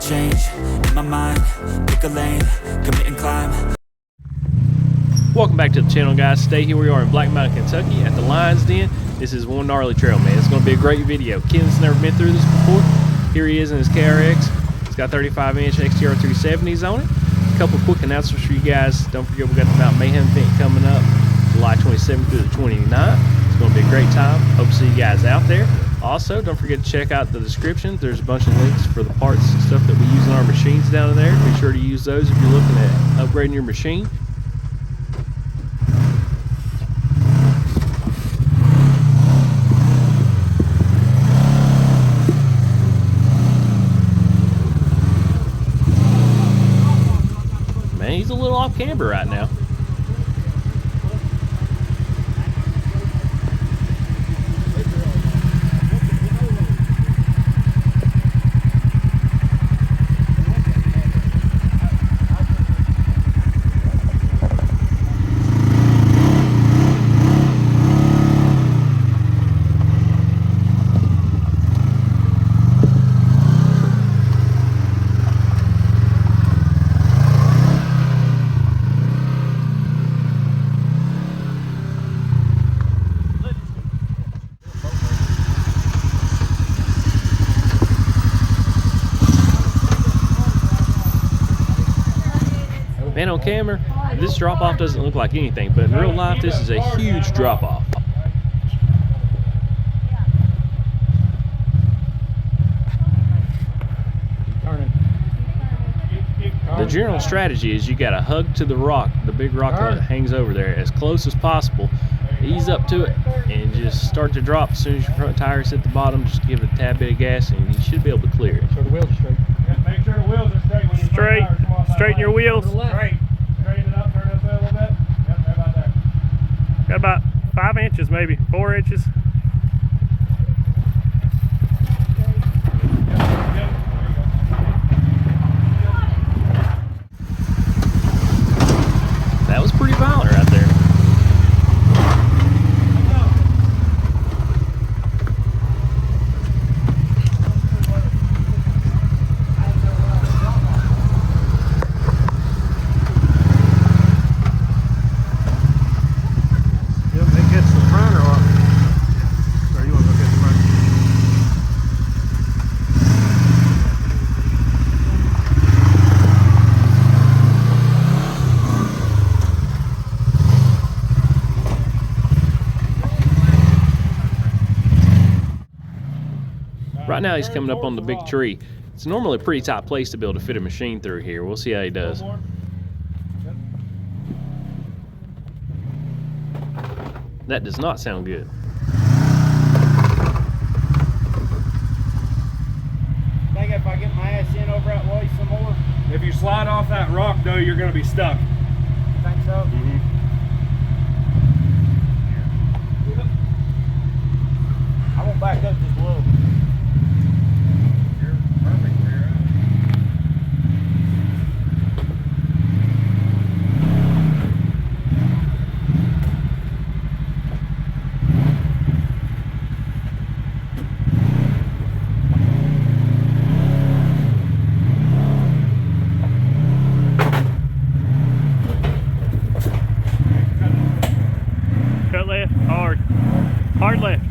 change in my mind, pick a lane, commit and climb. Welcome back to the channel, guys. Today here we are in Black Mountain, Kentucky at the Lion's Den. This is one gnarly trail, man. It's going to be a great video. Ken's never been through this before. Here he is in his KRX. It's got 35-inch XTR 370s on it. A couple quick announcements for you guys. Don't forget we got the Mount Mayhem event coming up July 27th through the 29th. It's going to be a great time. Hope to see you guys out there. Also, don't forget to check out the description. There's a bunch of links for the parts and stuff that we use on our machines down in there. Be sure to use those if you're looking at upgrading your machine. Man, he's a little off camber right now. Man, on camera, this drop-off doesn't look like anything, but in real life, this is a huge drop-off. The general strategy is you got to hug to the rock, the big rock that hangs over there, as close as possible. Ease up to it and just start to drop. As soon as your front tires hit the bottom, just give it a tad bit of gas and you should be able to clear it. So the wheels are straight. Yeah, make sure the wheels are straight when you Straight. Straighten your wheels. Straight. Straighten it up, turn it up a little bit. Yep, right about there. Got about 5 inches, maybe 4 inches. That was pretty violent right there. Right now he's coming up on the big tree. It's normally a pretty tight place to be able to fit a machine through here. We'll see how he does. That does not sound good. I think if I get my ass in over that way some more. If you slide off that rock, though, you're going to be stuck. Think so? I won't back up just a little. You're perfect where you're at. Cut left, hard. Hard left.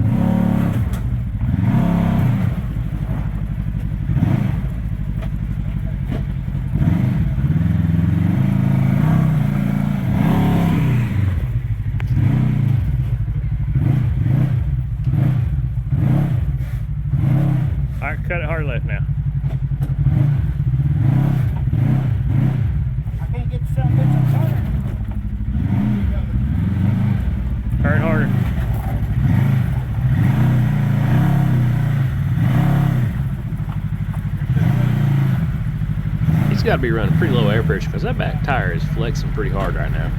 All right, cut it hard left now. I can't get the son of a bitch to turn. Turn harder. He's got to be running pretty low air pressure because that back tire is flexing pretty hard right now.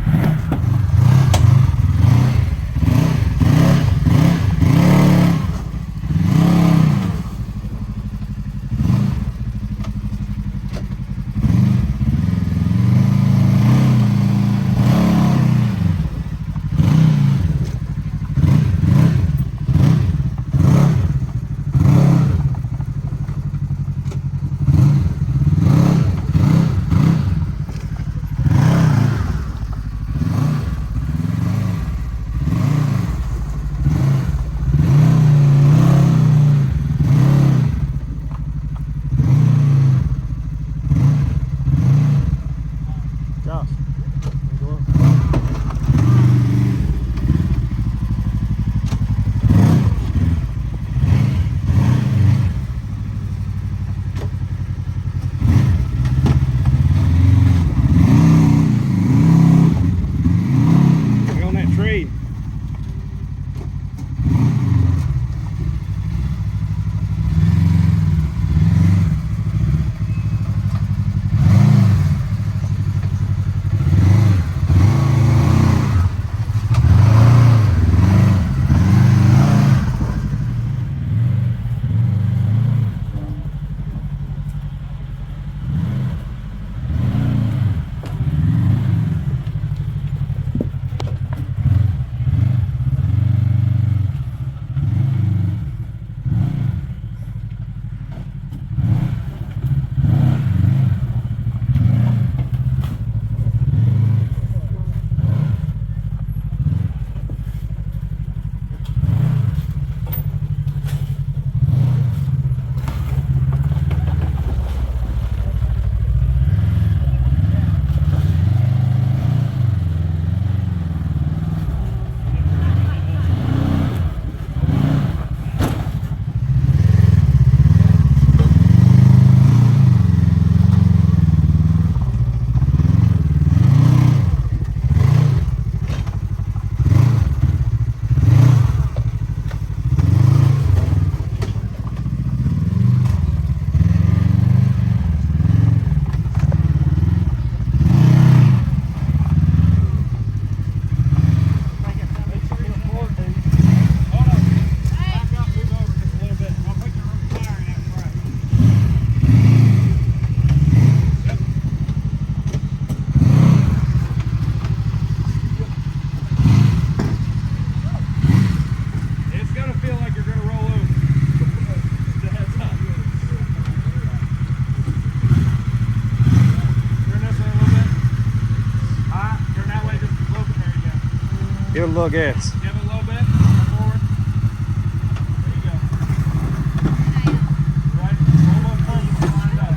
Good little guess. Give it a little bit. Come forward. There you go. Right. Almost perfect. Line it up.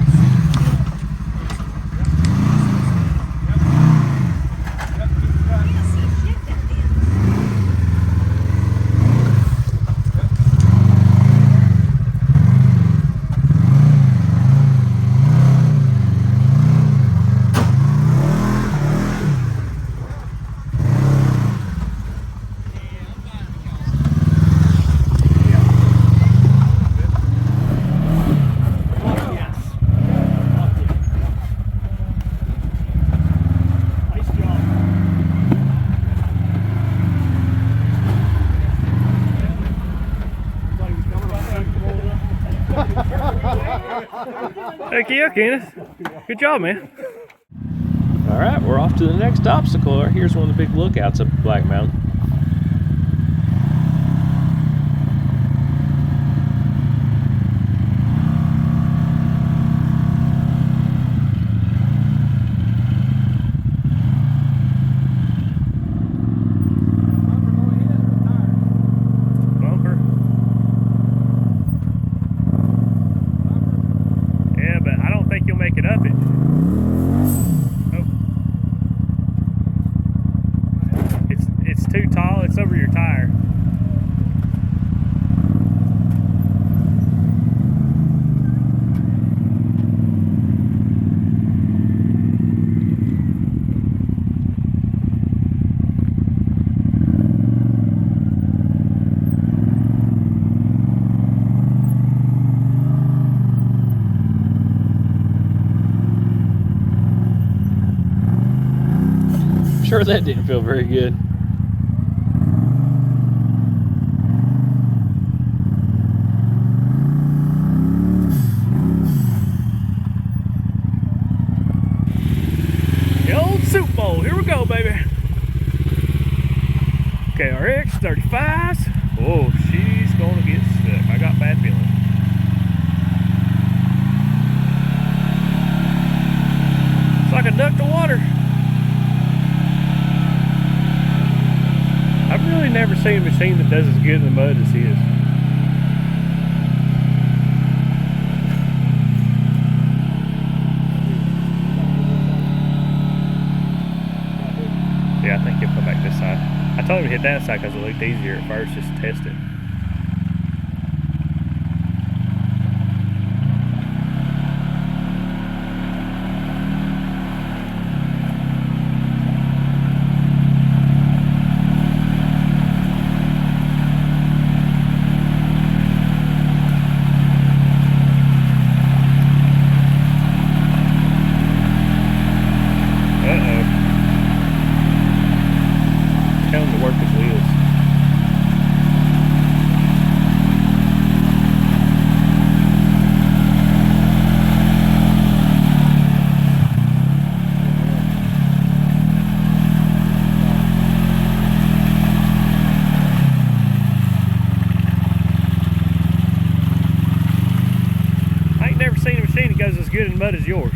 Yep. Yep. Keep it right. Heck yeah, Kenneth. Good job, man. All right, we're off to the next obstacle. Here's one of the big lookouts up at Black Mountain. Sure, that didn't feel very good. The old soup bowl. Here we go, baby. KRX 35s. Oh, she's gonna get stuck. I got bad feelings. It's like a duck to water. I've really never seen a machine that does as good in the mud as his. Yeah, I think he'll come back this side. I told him to hit that side because it looked easier at first, just to test it. Goes as good in mud as yours.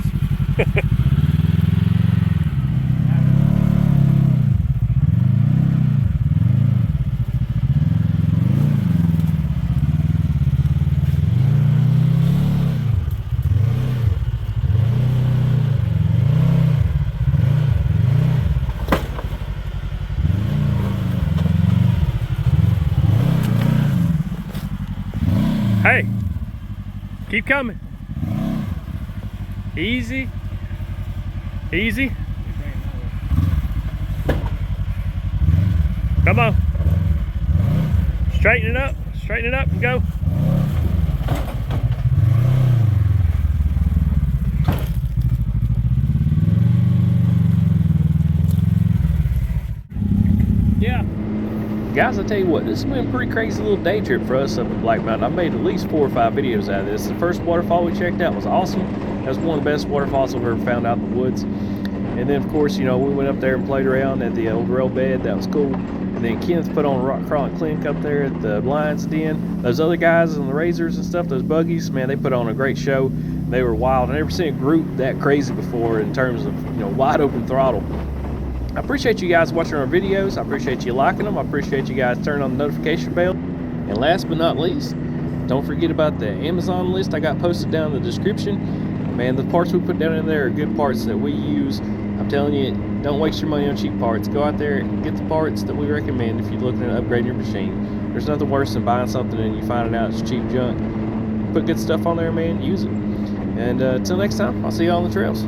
Hey, keep coming. Easy, easy. Come on. Straighten it up and go. Yeah. Guys, I tell you what, this has been a pretty crazy little day trip for us up at Black Mountain. I've made at least 4 or 5 videos out of this. The first waterfall we checked out was awesome. That was one of the best waterfalls I've ever found out in the woods. And then, of course, you know, we went up there and played around at the old rail bed. That was cool. And then Kenneth put on a rock crawling clinic up there at the Lion's Den. Those other guys on the Razors and stuff, those buggies, man, they put on a great show. They were wild. I've never seen a group that crazy before in terms of, you know, wide open throttle. I appreciate you guys watching our videos. I appreciate you liking them. I appreciate you guys turning on the notification bell. And last but not least, don't forget about the Amazon list I got posted down in the description. Man, the parts we put down in there are good parts that we use. I'm telling you, don't waste your money on cheap parts. Go out there and get the parts that we recommend if you're looking at upgrading your machine. There's nothing worse than buying something and you finding out it's cheap junk. Put good stuff on there, man. Use it. And until next time, I'll see you on the trails.